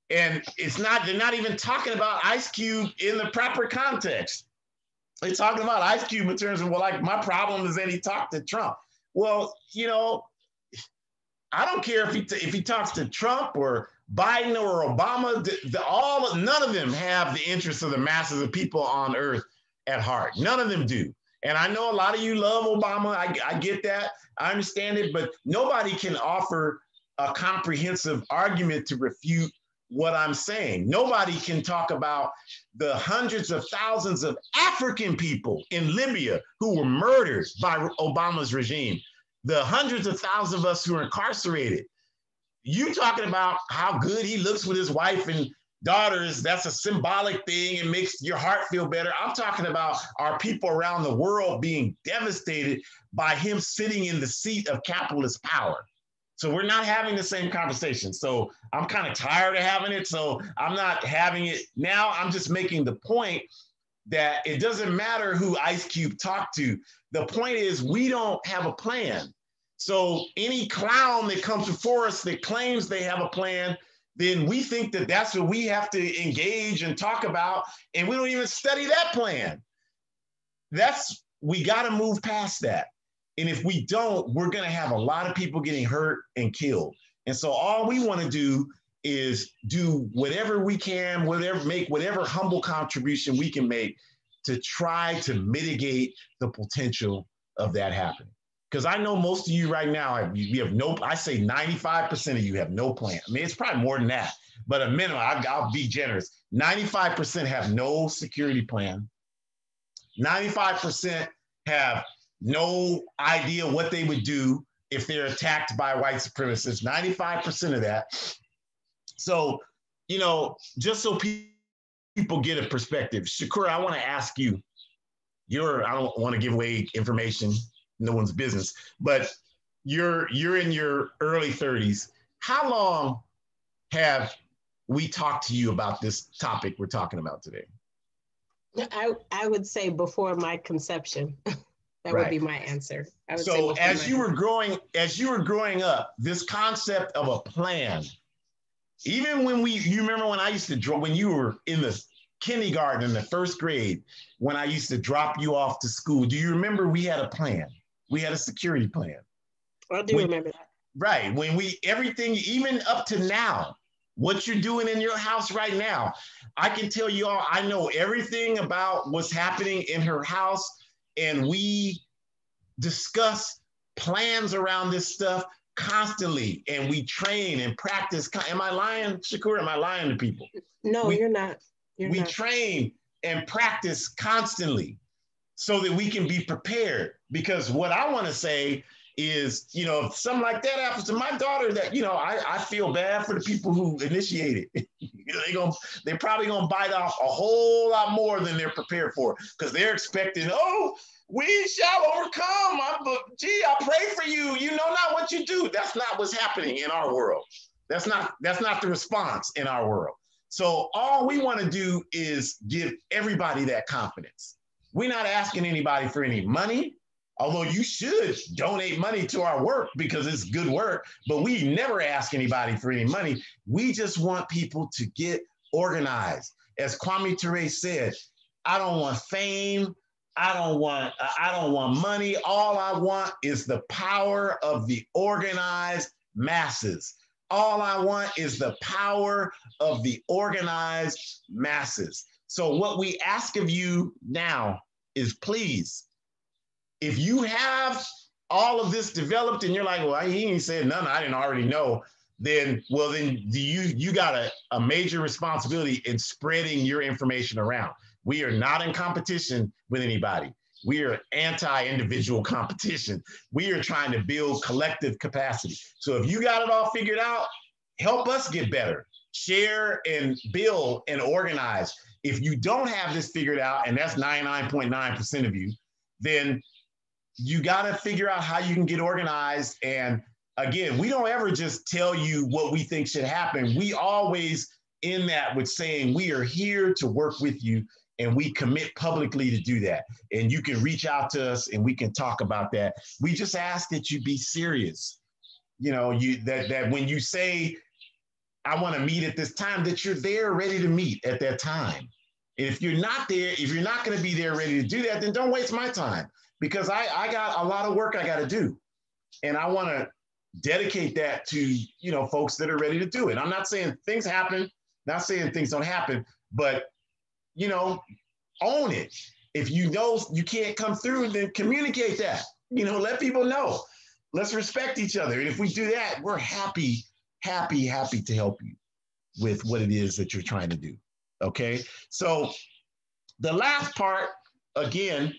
And they're not even talking about Ice Cube in the proper context. They're talking about Ice Cube in terms of, well, like, my problem is that he talked to Trump. Well, you know, I don't care if he talks to Trump or Biden or Obama, none of them have the interests of the masses of people on earth at heart. None of them do. And I know a lot of you love Obama. I get that. I understand it, but nobody can offer a comprehensive argument to refute what I'm saying. Nobody can talk about the hundreds of thousands of African people in Libya who were murdered by Obama's regime. The hundreds of thousands of us who are incarcerated. You talking about how good he looks with his wife and daughters, that's a symbolic thing and makes your heart feel better. I'm talking about our people around the world being devastated by him sitting in the seat of capitalist power. So we're not having the same conversation. So I'm kind of tired of having it. So I'm not having it now. I'm just making the point that it doesn't matter who Ice Cube talked to. The point is, we don't have a plan. So any clown that comes before us that claims they have a plan, then we think that that's what we have to engage and talk about. And we don't even study that plan. We got to move past that. And if we don't, we're going to have a lot of people getting hurt and killed. And so all we want to do is do whatever we can, make whatever humble contribution we can make to try to mitigate the potential of that happening. Because I know most of you right now, I say 95% of you have no plan. I mean, it's probably more than that, but a minimum, I'll be generous. 95% have no security plan. 95% have no idea what they would do if they're attacked by white supremacists. 95% of that. So, you know, just so people get a perspective, Shakur, I want to ask you, I don't want to give away information, no one's business, but you're in your early 30s. How long have we talked to you about this topic we're talking about today? I would say before my conception. That would be my answer. So as you were growing up, this concept of a plan, even you remember when I used to draw, when you were in the kindergarten in the first grade, when I used to drop you off to school, do you remember we had a plan? We had a security plan. I do remember that. Right. Everything, even up to now, what you're doing in your house right now, I can tell you all, I know everything about what's happening in her house. And we discuss plans around this stuff constantly, and we train and practice. Am I lying, Shakur? Am I lying to people? No, you're not. We train and practice constantly so that we can be prepared. Because what I want to say is, you know, if something like that happens to my daughter, that, you know, I feel bad for the people who initiate it. They're probably going to bite off a whole lot more than they're prepared for, because they're expecting, oh, we shall overcome. I pray for you. You know not what you do. That's not what's happening in our world. That's not the response in our world. So all we want to do is give everybody that confidence. We're not asking anybody for any money, although you should donate money to our work because it's good work, but we never ask anybody for any money. We just want people to get organized. As Kwame Ture said, I don't want fame. I don't want money. All I want is the power of the organized masses. All I want is the power of the organized masses. So what we ask of you now is, please, if you have all of this developed and you're like, well, he ain't said nothing I didn't already know, then you got a major responsibility in spreading your information around. We are not in competition with anybody. We are anti-individual competition. We are trying to build collective capacity. So if you got it all figured out, help us get better. Share and build and organize. If you don't have this figured out, and that's 99.9% of you, then you got to figure out how you can get organized. And again, we don't ever just tell you what we think should happen. We always end that with saying we are here to work with you, and we commit publicly to do that. And you can reach out to us and we can talk about that. We just ask that you be serious. You know, that when you say, I want to meet at this time, that you're there ready to meet at that time. And if you're not there, if you're not going to be there ready to do that, then don't waste my time, because I got a lot of work I got to do. And I want to dedicate that to, you know, folks that are ready to do it. I'm not saying things happen, not saying things don't happen, but, you know, own it. If you know you can't come through, then communicate that, you know, let people know. Let's respect each other. And if we do that, we're happy to help you with what it is that you're trying to do. Okay. So the last part, again,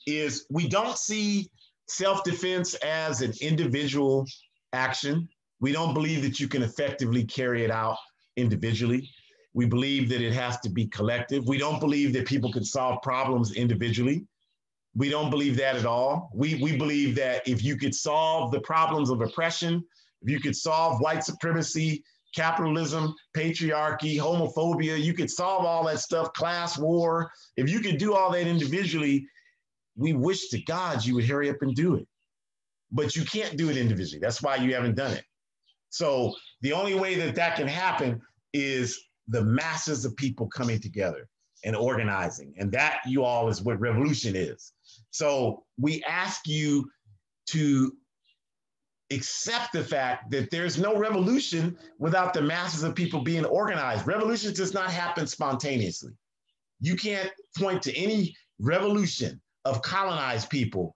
is we don't see self-defense as an individual action. We don't believe that you can effectively carry it out individually. We believe that it has to be collective. We don't believe that people can solve problems individually. We don't believe that at all. We believe that if you could solve the problems of oppression, if you could solve white supremacy, capitalism, patriarchy, homophobia, you could solve all that stuff, class war. If you could do all that individually, we wish to God you would hurry up and do it. But you can't do it individually. That's why you haven't done it. So the only way that that can happen is the masses of people coming together and organizing. And that, you all, is what revolution is. So we ask you to accept the fact that there's no revolution without the masses of people being organized. Revolution does not happen spontaneously. You can't point to any revolution of colonized people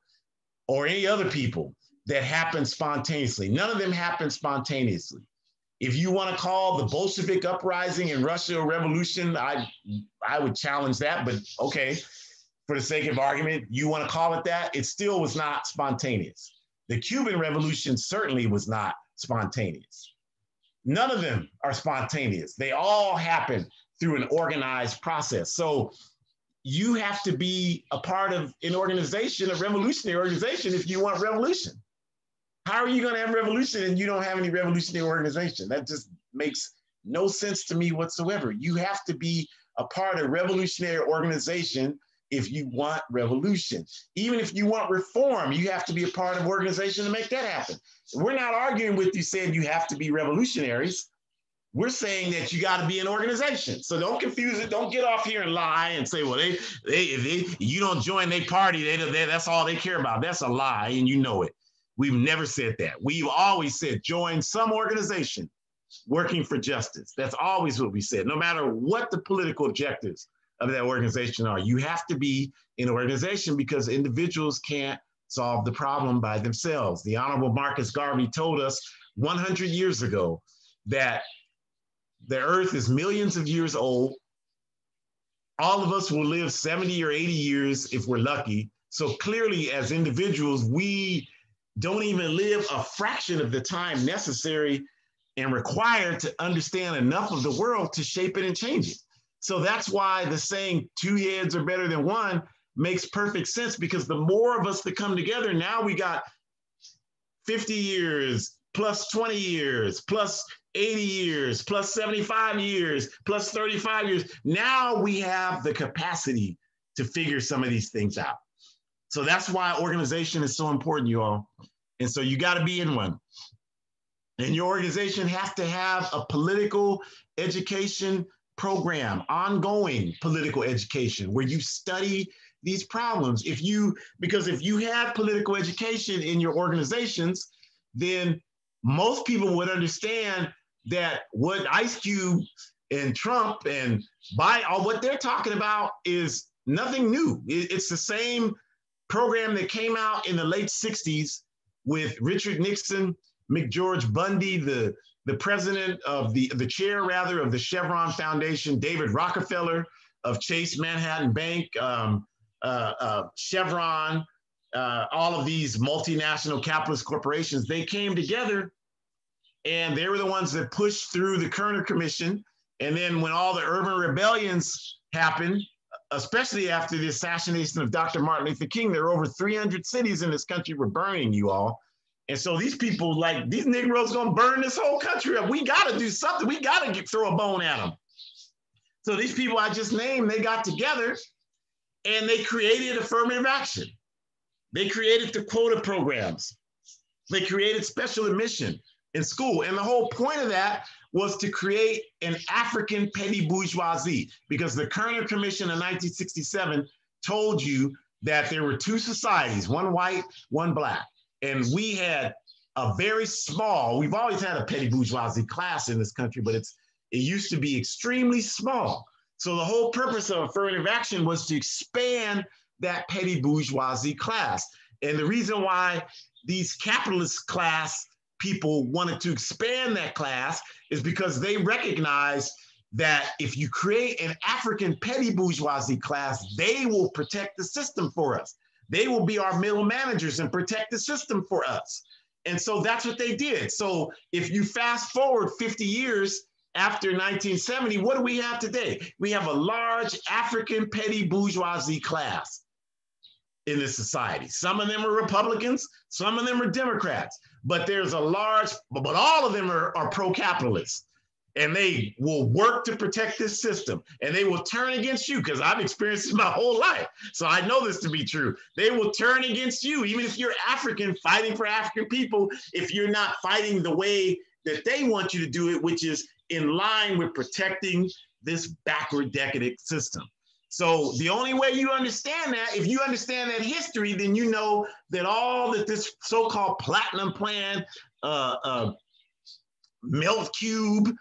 or any other people that happened spontaneously. None of them happened spontaneously. If you want to call the Bolshevik uprising in Russia a revolution, I would challenge that, but okay, for the sake of argument, you want to call it that, it still was not spontaneous. The Cuban Revolution certainly was not spontaneous. None of them are spontaneous. They all happen through an organized process. So you have to be a part of an organization, a revolutionary organization, if you want revolution. How are you going to have revolution and you don't have any revolutionary organization? That just makes no sense to me whatsoever. You have to be a part of a revolutionary organization if you want revolution. Even if you want reform, you have to be a part of an organization to make that happen. We're not arguing with you saying you have to be revolutionaries. We're saying that you got to be an organization. So don't confuse it. Don't get off here and lie and say, well, if you don't join their party, that's all they care about. That's a lie, and you know it. We've never said that. We've always said join some organization working for justice. That's always what we said. No matter what the political objectives of that organization are, you have to be an organization because individuals can't solve the problem by themselves. The Honorable Marcus Garvey told us 100 years ago that the earth is millions of years old. All of us will live 70 or 80 years if we're lucky. So clearly, as individuals, we don't even live a fraction of the time necessary and required to understand enough of the world to shape it and change it. So that's why the saying two heads are better than one makes perfect sense, because the more of us that come together, now we got 50 years, plus 20 years, plus 80 years, plus 75 years, plus 35 years. Now we have the capacity to figure some of these things out. So that's why organization is so important, you all. And so you got to be in one. And your organization has to have a political education program, ongoing political education, where you study these problems. Because if you have political education in your organizations, then most people would understand that what Ice Cube and Trump and Biden, what they're talking about is nothing new. It's the same program that came out in the late 60s with Richard Nixon, McGeorge Bundy, the the president of the chair rather of the Chevron Foundation, David Rockefeller of Chase Manhattan Bank, Chevron, all of these multinational capitalist corporations, they came together and they were the ones that pushed through the Kerner Commission. And then when all the urban rebellions happened, especially after the assassination of Dr. Martin Luther King, there were over 300 cities in this country were burning, you all. And so these people, like, these Negroes gonna burn this whole country up. We gotta do something. We gotta throw a bone at them. So these people I just named, they got together and they created affirmative action. They created the quota programs. They created special admission in school. And the whole point of that was to create an African petty bourgeoisie, because the Kerner Commission in 1967 told you that there were two societies, one white, one black. And we had a very small, we've always had a petty bourgeoisie class in this country, but it used to be extremely small. So the whole purpose of affirmative action was to expand that petty bourgeoisie class. And the reason why these capitalist class people wanted to expand that class is because they recognized that if you create an African petty bourgeoisie class, they will protect the system for us. They will be our middle managers and protect the system for us. And so that's what they did. So if you fast forward 50 years after 1970, what do we have today? We have a large African petty bourgeoisie class in this society. Some of them are Republicans, some of them are Democrats, but there's a large, but all of them are pro-capitalist. And they will work to protect this system, and they will turn against you, because I've experienced this my whole life. So I know this to be true. They will turn against you, even if you're African, fighting for African people, if you're not fighting the way that they want you to do it, which is in line with protecting this backward decadent system. So the only way you understand that, if you understand that history, then you know that all that this so-called platinum plan, Milk Cube,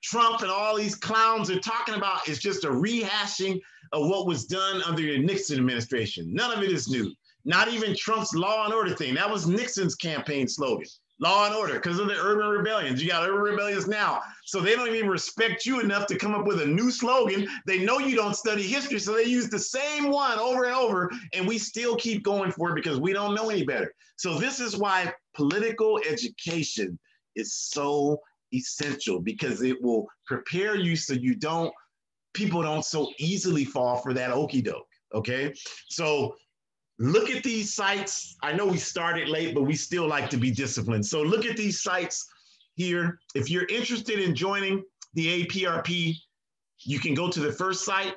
Trump and all these clowns are talking about is just a rehashing of what was done under the Nixon administration. None of it is new. Not even Trump's law and order thing. That was Nixon's campaign slogan, law and order, because of the urban rebellions. You got urban rebellions now. So they don't even respect you enough to come up with a new slogan. They know you don't study history, so they use the same one over and over, and we still keep going for it because we don't know any better. So this is why political education is so essential, because it will prepare you so people don't so easily fall for that okie doke, okay? So look at these sites. I know we started late, but we still like to be disciplined. So look at these sites here. If you're interested in joining the APRP, you can go to the first site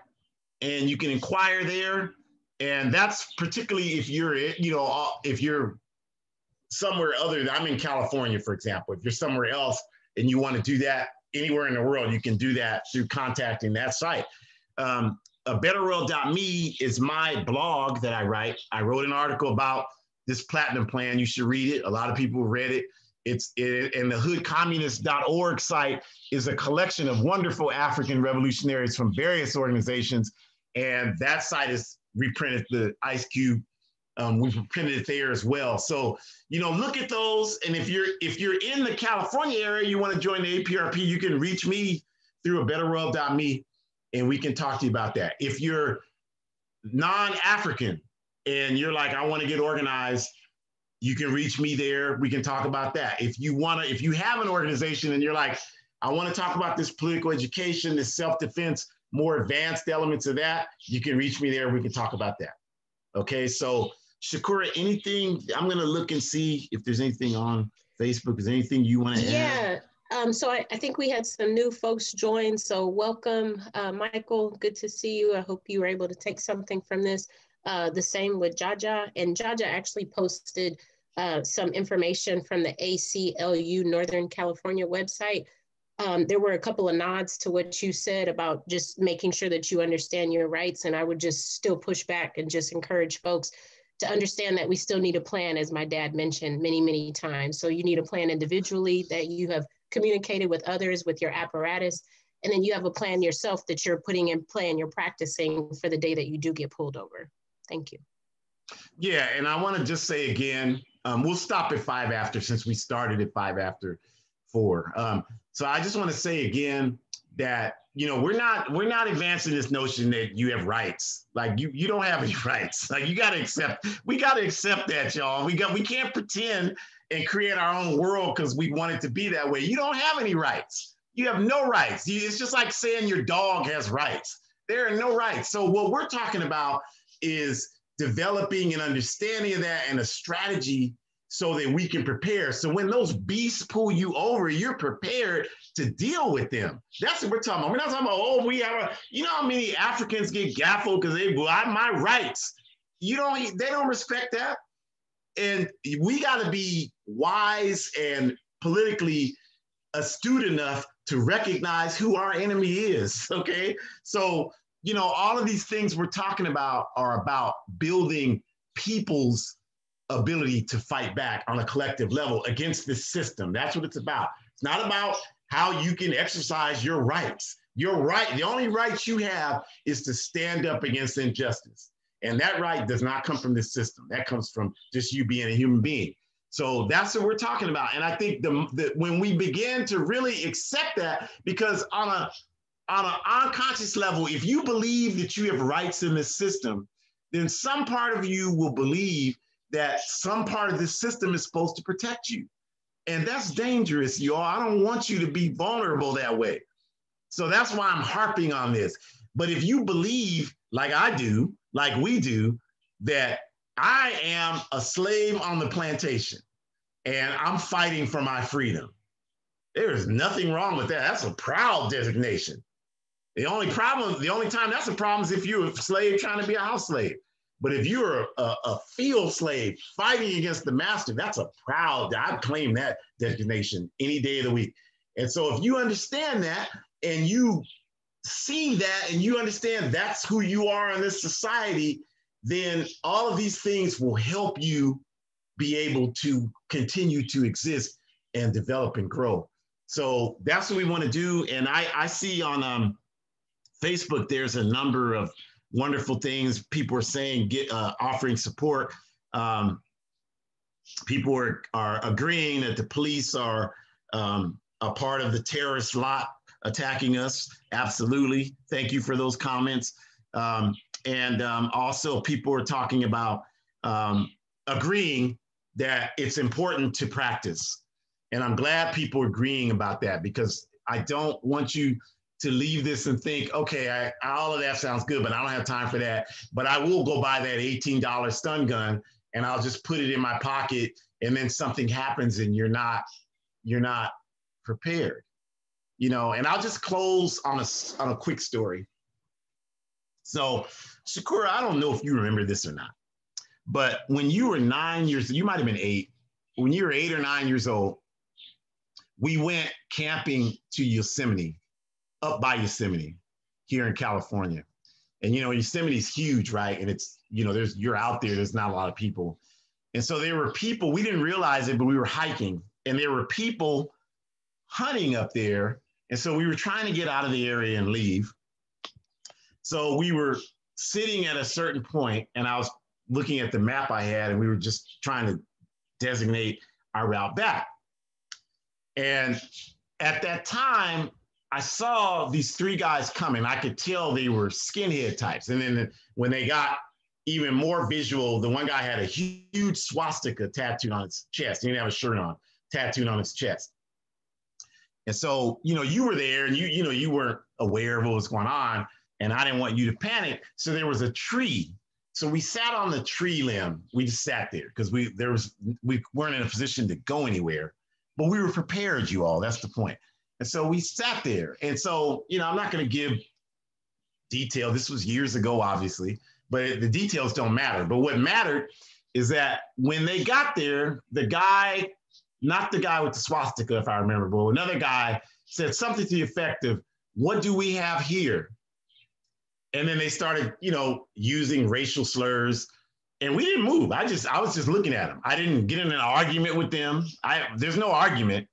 and you can inquire there. And that's particularly if you're somewhere other, I'm in California, for example. If you're somewhere else and you want to do that anywhere in the world, you can do that through contacting that site. Betterworld.me is my blog that I write. I wrote an article about this platinum plan. You should read it. A lot of people read it. And the hoodcommunist.org site is a collection of wonderful African revolutionaries from various organizations. And that site is reprinted, the Ice Cube. We've printed it there as well. So, look at those. And if you're in the California area, you want to join the APRP, you can reach me through betterworld.me and we can talk to you about that. If you're non-African and you're like, I want to get organized, you can reach me there. We can talk about that. If you have an organization and you're like, I want to talk about this political education, this self-defense, more advanced elements of that, you can reach me there. We can talk about that. Okay, so Shakura, anything, I'm going to look and see if there's anything on Facebook. Is there anything you want to add? Yeah, so I think we had some new folks join. So welcome, Michael. Good to see you. I hope you were able to take something from this. The same with Jaja. And Jaja actually posted some information from the ACLU Northern California website. There were a couple of nods to what you said about just making sure that you understand your rights. And I would just still push back and just encourage folks to understand that we still need a plan, as my dad mentioned many, many times. So you need a plan individually that you have communicated with others, with your apparatus, and then you have a plan yourself that you're putting in play and you're practicing for the day that you do get pulled over. Thank you. Yeah, and I want to just say again, we'll stop at 5 after, since we started at 5 after. for. So I just want to say again that, you know, we're not advancing this notion that you have rights. Like you don't have any rights. Like we got to accept that, y'all. We can't pretend and create our own world because we want it to be that way. You don't have any rights. You have no rights. It's just like saying your dog has rights. There are no rights. So what we're talking about is developing an understanding of that and a strategy so that we can prepare. So when those beasts pull you over, you're prepared to deal with them. That's what we're talking about. We're not talking about, oh, we have you know how many Africans get gaffled because they, well, I have my rights. They don't respect that. And we got to be wise and politically astute enough to recognize who our enemy is, okay? So, you know, all of these things we're talking about are about building people's ability to fight back on a collective level against this system. That's what it's about. It's not about how you can exercise your rights. Your right, the only rights you have is to stand up against injustice. And that right does not come from this system. That comes from just you being a human being. So that's what we're talking about. And I think when we begin to really accept that, because on an unconscious level, if you believe that you have rights in this system, then some part of you will believe that some part of this system is supposed to protect you. And that's dangerous, y'all. I don't want you to be vulnerable that way. So that's why I'm harping on this. But if you believe, like I do, like we do, that I am a slave on the plantation and I'm fighting for my freedom, there is nothing wrong with that. That's a proud designation. The only time that's a problem is if you're a slave trying to be a house slave. But if you're a field slave fighting against the master, that's a proud, I'd claim that designation any day of the week. And so if you understand that and you see that and you understand that's who you are in this society, then all of these things will help you be able to continue to exist and develop and grow. So that's what we want to do. And I see on Facebook, there's a number of wonderful things people are saying, offering support. People are agreeing that the police are a part of the terrorist lot attacking us. Absolutely. Thank you for those comments. And also people are talking about agreeing that it's important to practice. And I'm glad people are agreeing about that, because I don't want you to leave this and think, okay, all of that sounds good, but I don't have time for that. But I will go buy that $18 stun gun and I'll just put it in my pocket, and then something happens and you're not prepared, you know. And I'll just close on a quick story. So Shakura, I don't know if you remember this or not, but when you were 9 years, you might've been 8, when you were 8 or 9 years old, we went camping to Yosemite, up by Yosemite here in California. And, you know, Yosemite is huge, right? And it's, you know, you're out there, there's not a lot of people. And so there were people, we didn't realize it, but we were hiking and there were people hunting up there. And so we were trying to get out of the area and leave. So we were sitting at a certain point and I was looking at the map I had and we were just trying to designate our route back. And at that time, I saw these 3 guys coming. I could tell they were skinhead types. And then when they got even more visual, the one guy had a huge swastika tattooed on his chest. He didn't have a shirt on, tattooed on his chest. And so, you know, you were there and you weren't aware of what was going on, and I didn't want you to panic. So there was a tree. So we sat on the tree limb. We just sat there because we weren't in a position to go anywhere, but we were prepared, you all. That's the point. And so we sat there. And so, you know, I'm not going to give detail. This was years ago, obviously, but the details don't matter. But what mattered is that when they got there, the guy, not the guy with the swastika, if I remember, but another guy said something to the effect of, "What do we have here?" And then they started, you know, using racial slurs, and we didn't move. I was just looking at them. I didn't get in an argument with them. There's no argument.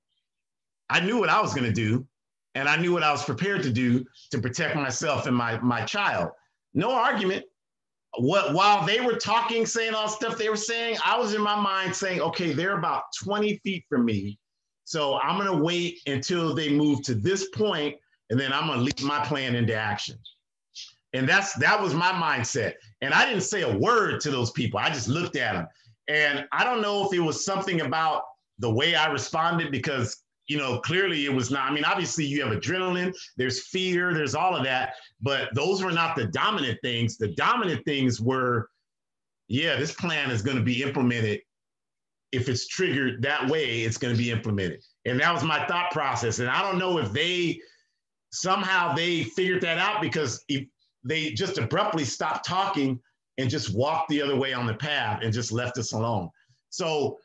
I knew what I was going to do, and I knew what I was prepared to do to protect myself and my child. No argument. While they were talking, saying all the stuff they were saying, I was in my mind saying, okay, they're about 20 feet from me. So I'm going to wait until they move to this point, and then I'm going to lead my plan into action. And that was my mindset. And I didn't say a word to those people. I just looked at them. And I don't know if it was something about the way I responded, because, clearly it was not. I mean, obviously you have adrenaline, there's fear, there's all of that, but those were not the dominant things. The dominant things were, yeah, this plan is going to be implemented. If it's triggered that way, it's going to be implemented. And that was my thought process. And I don't know if somehow they figured that out, because if they just abruptly stopped talking and just walked the other way on the path and just left us alone. So,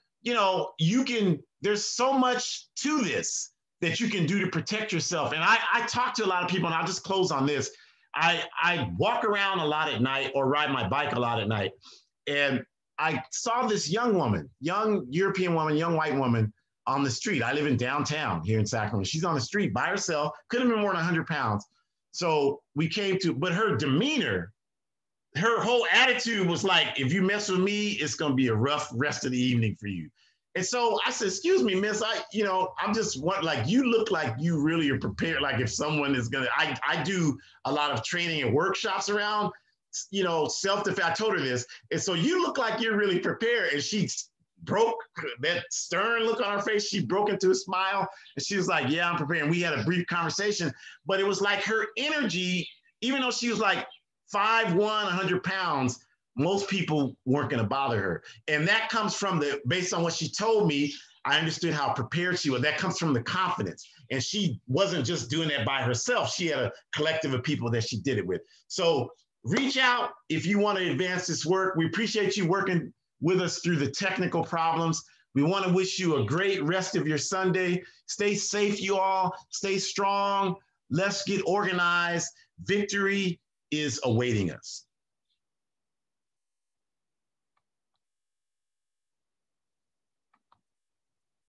there's so much to this that you can do to protect yourself. And I talk to a lot of people, and I'll just close on this. I walk around a lot at night, or ride my bike a lot at night. And I saw this young woman, young European woman, young white woman on the street. I live in downtown here in Sacramento. She's on the street by herself, couldn't have been more than 100 pounds. So but her demeanor, her whole attitude was like, if you mess with me, it's going to be a rough rest of the evening for you. And so I said, excuse me, miss, I'm just you look like you really are prepared. Like if someone is going to, I do a lot of training and workshops around, self-defense. I told her this. And so you look like you're really prepared. And she broke that stern look on her face. She broke into a smile, and she was like, yeah, I'm prepared. And we had a brief conversation, but it was like her energy, even though she was like 5'1", 100 pounds, most people weren't going to bother her. And that comes from based on what she told me, I understood how prepared she was. That comes from the confidence. And she wasn't just doing that by herself. She had a collective of people that she did it with. So reach out if you want to advance this work. We appreciate you working with us through the technical problems. We want to wish you a great rest of your Sunday. Stay safe, you all. Stay strong. Let's get organized. Victory is awaiting us.